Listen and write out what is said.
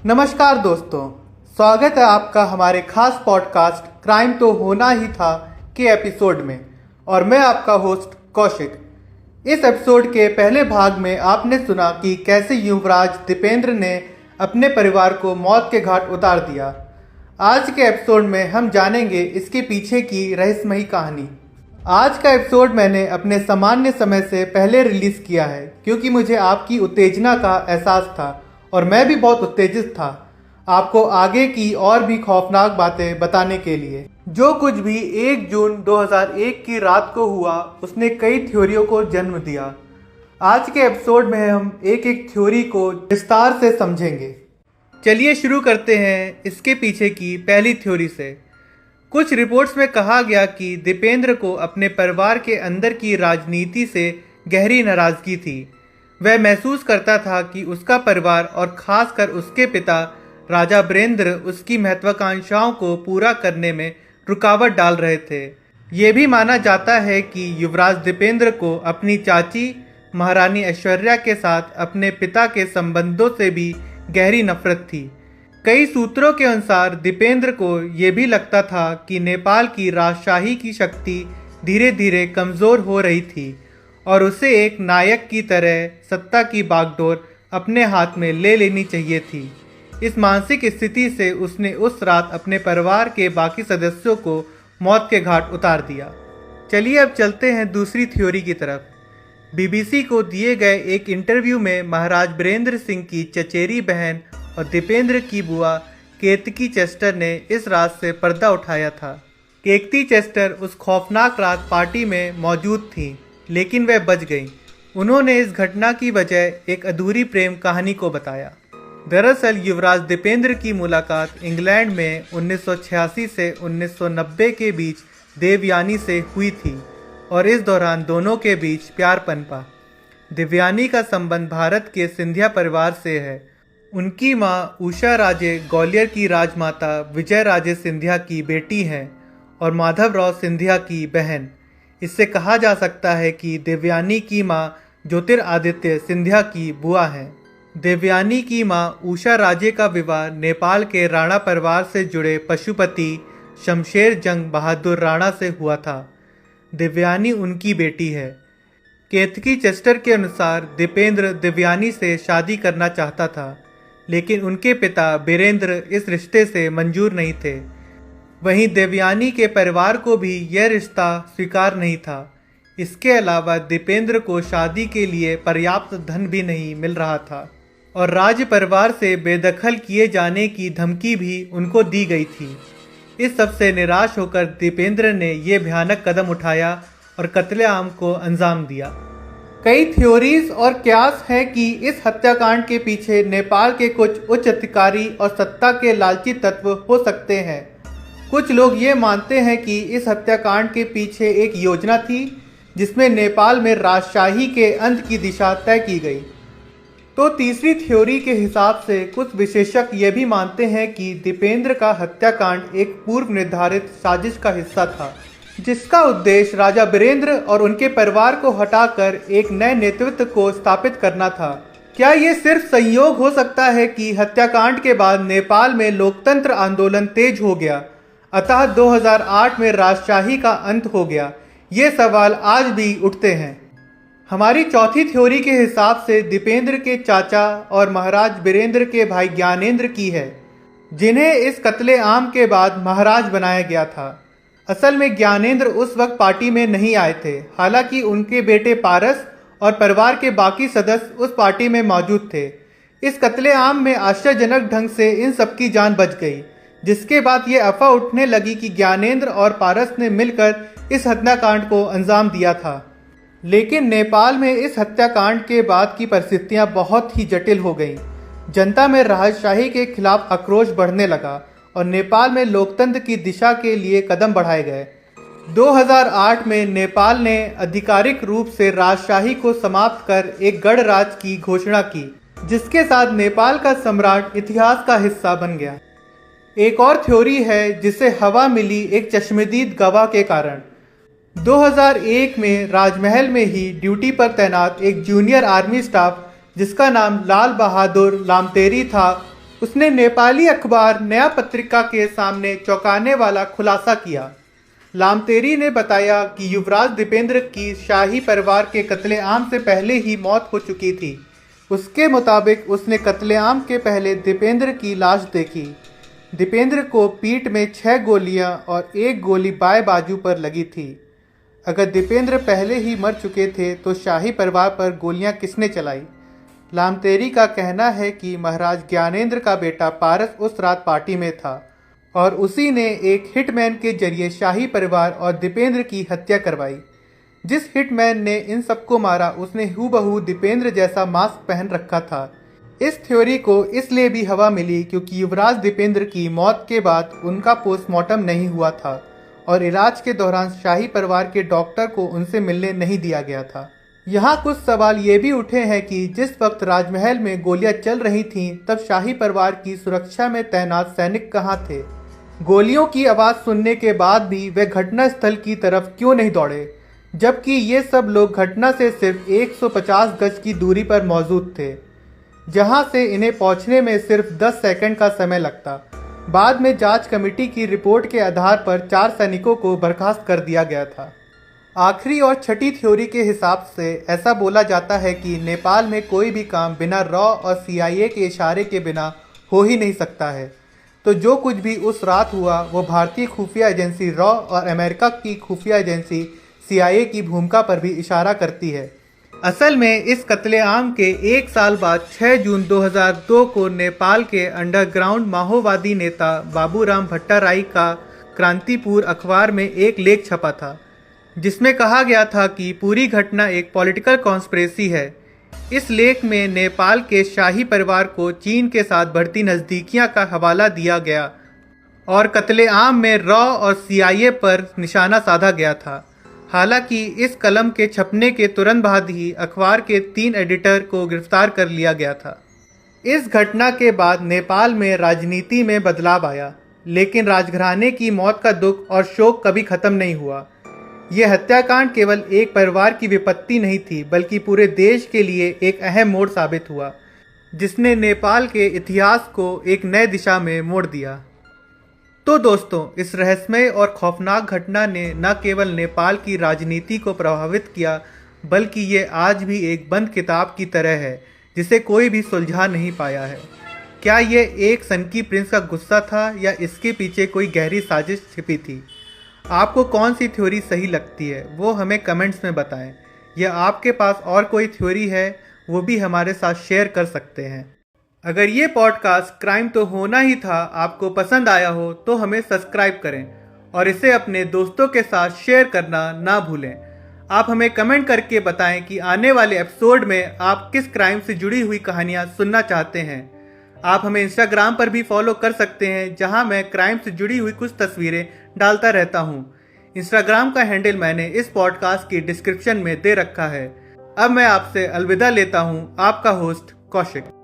नमस्कार दोस्तों, स्वागत है आपका हमारे खास पॉडकास्ट क्राइम तो होना ही था के एपिसोड में। और मैं आपका होस्ट कौशिक। इस एपिसोड के पहले भाग में आपने सुना कि कैसे युवराज दीपेंद्र ने अपने परिवार को मौत के घाट उतार दिया। आज के एपिसोड में हम जानेंगे इसके पीछे की रहस्यमयी कहानी। आज का एपिसोड मैंने अपने सामान्य समय से पहले रिलीज किया है क्योंकि मुझे आपकी उत्तेजना का एहसास था और मैं भी बहुत उत्तेजित था आपको आगे की और भी खौफनाक बातें बताने के लिए। जो कुछ भी 1 जून 2001 की रात को हुआ उसने कई थ्योरियों को जन्म दिया। आज के एपिसोड में हम एक एक थ्योरी को विस्तार से समझेंगे। चलिए शुरू करते हैं इसके पीछे की पहली थ्योरी से। कुछ रिपोर्ट्स में कहा गया कि दीपेंद्र को अपने परिवार के अंदर की राजनीति से गहरी नाराजगी थी। वह महसूस करता था कि उसका परिवार और खासकर उसके पिता राजा बीरेंद्र उसकी महत्वाकांक्षाओं को पूरा करने में रुकावट डाल रहे थे। ये भी माना जाता है कि युवराज दीपेंद्र को अपनी चाची महारानी ऐश्वर्या के साथ अपने पिता के संबंधों से भी गहरी नफरत थी। कई सूत्रों के अनुसार दीपेंद्र को यह भी लगता था कि नेपाल की राजशाही की शक्ति धीरे धीरे कमज़ोर हो रही थी और उसे एक नायक की तरह सत्ता की बागडोर अपने हाथ में ले लेनी चाहिए थी। इस मानसिक स्थिति से उसने उस रात अपने परिवार के बाकी सदस्यों को मौत के घाट उतार दिया। चलिए अब चलते हैं दूसरी थ्योरी की तरफ। बीबीसी को दिए गए एक इंटरव्यू में महाराज बीरेंद्र सिंह की चचेरी बहन और दीपेंद्र की बुआ केतकी चेस्टर ने इस रात से पर्दा उठाया था। केतकी चेस्टर उस खौफनाक रात पार्टी में मौजूद थी लेकिन वह बच गई। उन्होंने इस घटना की वजह एक अधूरी प्रेम कहानी को बताया। दरअसल युवराज दीपेंद्र की मुलाकात इंग्लैंड में 1986 से 1990 के बीच देवयानी से हुई थी और इस दौरान दोनों के बीच प्यार पनपा। देवयानी का संबंध भारत के सिंधिया परिवार से है। उनकी मां उषा राजे ग्वालियर की राजमाता विजय राजे सिंधिया की बेटी हैं और माधवराव सिंधिया की बहन। इससे कहा जा सकता है कि देवयानी की मां ज्योतिरादित्य सिंधिया की बुआ हैं। देवयानी की मां उषा राजे का विवाह नेपाल के राणा परिवार से जुड़े पशुपति शमशेर जंग बहादुर राणा से हुआ था। देवयानी उनकी बेटी है। केतकी चेस्टर के अनुसार दीपेंद्र देवयानी से शादी करना चाहता था लेकिन उनके पिता बीरेंद्र इस रिश्ते से मंजूर नहीं थे। वहीं देवयानी के परिवार को भी यह रिश्ता स्वीकार नहीं था। इसके अलावा दीपेंद्र को शादी के लिए पर्याप्त धन भी नहीं मिल रहा था और राज परिवार से बेदखल किए जाने की धमकी भी उनको दी गई थी। इस सब से निराश होकर दीपेंद्र ने यह भयानक कदम उठाया और कत्लेआम को अंजाम दिया। कई थ्योरीज और कयास हैं कि इस हत्याकांड के पीछे नेपाल के कुछ उच्च अधिकारी और सत्ता के लालची तत्व हो सकते हैं। कुछ लोग ये मानते हैं कि इस हत्याकांड के पीछे एक योजना थी जिसमें नेपाल में राजशाही के अंत की दिशा तय की गई। तो तीसरी थ्योरी के हिसाब से कुछ विशेषज्ञ ये भी मानते हैं कि दीपेंद्र का हत्याकांड एक पूर्व निर्धारित साजिश का हिस्सा था जिसका उद्देश्य राजा बीरेंद्र और उनके परिवार को हटाकर एक नए नेतृत्व को स्थापित करना था। क्या ये सिर्फ संयोग हो सकता है कि हत्याकांड के बाद नेपाल में लोकतंत्र आंदोलन तेज हो गया अतः 2008 में राजशाही का अंत हो गया? ये सवाल आज भी उठते हैं। हमारी चौथी थ्योरी के हिसाब से दीपेंद्र के चाचा और महाराज बीरेंद्र के भाई ज्ञानेंद्र की है जिन्हें इस कत्लेआम के बाद महाराज बनाया गया था। असल में ज्ञानेंद्र उस वक्त पार्टी में नहीं आए थे। हालांकि उनके बेटे पारस और परिवार के बाकी सदस्य उस पार्टी में मौजूद थे। इस कत्लेआम में आश्चर्यजनक ढंग से इन सबकी जान बच गई जिसके बाद ये अफवाह उठने लगी कि ज्ञानेंद्र और पारस ने मिलकर इस हत्याकांड को अंजाम दिया था। लेकिन नेपाल में इस हत्याकांड के बाद की परिस्थितियां बहुत ही जटिल हो गईं। जनता में राजशाही के खिलाफ आक्रोश बढ़ने लगा और नेपाल में लोकतंत्र की दिशा के लिए कदम बढ़ाए गए। 2008 में नेपाल ने आधिकारिक रूप से राजशाही को समाप्त कर एक गणराज्य की घोषणा की जिसके साथ नेपाल का सम्राट इतिहास का हिस्सा बन गया। एक और थ्योरी है जिसे हवा मिली एक चश्मदीद गवाह के कारण। 2001 में राजमहल में ही ड्यूटी पर तैनात एक जूनियर आर्मी स्टाफ जिसका नाम लाल बहादुर लामतेरी था उसने नेपाली अखबार नया पत्रिका के सामने चौंकाने वाला खुलासा किया। लामतेरी ने बताया कि युवराज दीपेंद्र की शाही परिवार के कत्लेआम से पहले ही मौत हो चुकी थी। उसके मुताबिक उसने कत्लेआम के पहले दीपेंद्र की लाश देखी। दीपेंद्र को पीठ में 6 गोलियां और 1 गोली बाएं बाजू पर लगी थी। अगर दीपेंद्र पहले ही मर चुके थे तो शाही परिवार पर गोलियां किसने चलाई? लामतेरी का कहना है कि महाराज ज्ञानेंद्र का बेटा पारस उस रात पार्टी में था और उसी ने एक हिटमैन के जरिए शाही परिवार और दीपेंद्र की हत्या करवाई। जिस हिटमैन ने इन सबको मारा उसने हूबहू दीपेंद्र जैसा मास्क पहन रखा था। इस थ्योरी को इसलिए भी हवा मिली क्योंकि युवराज दीपेंद्र की मौत के बाद उनका पोस्टमार्टम नहीं हुआ था और इलाज के दौरान शाही परिवार के डॉक्टर को उनसे मिलने नहीं दिया गया था। यहाँ कुछ सवाल ये भी उठे हैं कि जिस वक्त राजमहल में गोलियां चल रही थीं तब शाही परिवार की सुरक्षा में तैनात सैनिक कहाँ थे? गोलियों की आवाज़ सुनने के बाद भी वे घटना स्थल की तरफ क्यों नहीं दौड़े, जबकि ये सब लोग घटना से सिर्फ 150 गज की दूरी पर मौजूद थे, जहां से इन्हें पहुंचने में सिर्फ 10 सेकंड का समय लगता। बाद में जांच कमेटी की रिपोर्ट के आधार पर 4 सैनिकों को बर्खास्त कर दिया गया था। आखिरी और छठी थ्योरी के हिसाब से ऐसा बोला जाता है कि नेपाल में कोई भी काम बिना रॉ और CIA के इशारे के बिना हो ही नहीं सकता है। तो जो कुछ भी उस रात हुआ वो भारतीय खुफिया एजेंसी रॉ और अमेरिका की खुफिया एजेंसी CIA की भूमिका पर भी इशारा करती है। असल में इस कत्लेआम के 1 साल बाद 6 जून 2002 को नेपाल के अंडरग्राउंड माओवादी नेता बाबूराम भट्टाराई का क्रांतिपुर अखबार में एक लेख छपा था, जिसमें कहा गया था कि पूरी घटना एक पॉलिटिकल कॉन्स्पिरेसी है। इस लेख में नेपाल के शाही परिवार को चीन के साथ बढ़ती नज़दीकियां का हवाला दिया गया और कत्लेआम में रॉ और CIA पर निशाना साधा गया था। हालांकि इस कलम के छपने के तुरंत बाद ही अखबार के 3 एडिटर को गिरफ्तार कर लिया गया था। इस घटना के बाद नेपाल में राजनीति में बदलाव आया, लेकिन राजघराने की मौत का दुख और शोक कभी खत्म नहीं हुआ। यह हत्याकांड केवल एक परिवार की विपत्ति नहीं थी, बल्कि पूरे देश के लिए एक अहम मोड़ साबित हुआ, जिसने नेपाल के इतिहास को एक नए दिशा में मोड़ दिया। तो दोस्तों, इस रहस्यमय और खौफनाक घटना ने न केवल नेपाल की राजनीति को प्रभावित किया, बल्कि ये आज भी एक बंद किताब की तरह है जिसे कोई भी सुलझा नहीं पाया है। क्या ये एक सनकी प्रिंस का गुस्सा था या इसके पीछे कोई गहरी साजिश छिपी थी? आपको कौन सी थ्योरी सही लगती है वो हमें कमेंट्स में बताएं, या आपके पास और कोई थ्योरी है वो भी हमारे साथ शेयर कर सकते हैं। अगर ये पॉडकास्ट क्राइम तो होना ही था आपको पसंद आया हो तो हमें सब्सक्राइब करें और इसे अपने दोस्तों के साथ शेयर करना ना भूलें। आप हमें कमेंट करके बताएं कि आने वाले एपिसोड में आप किस क्राइम से जुड़ी हुई कहानियां सुनना चाहते हैं। आप हमें इंस्टाग्राम पर भी फॉलो कर सकते हैं, जहां मैं क्राइम से जुड़ी हुई कुछ तस्वीरें डालता रहता हूं। इंस्टाग्राम का हैंडल मैंने इस पॉडकास्ट की डिस्क्रिप्शन में दे रखा है। अब मैं आपसे अलविदा लेता हूं, आपका होस्ट कौशिक।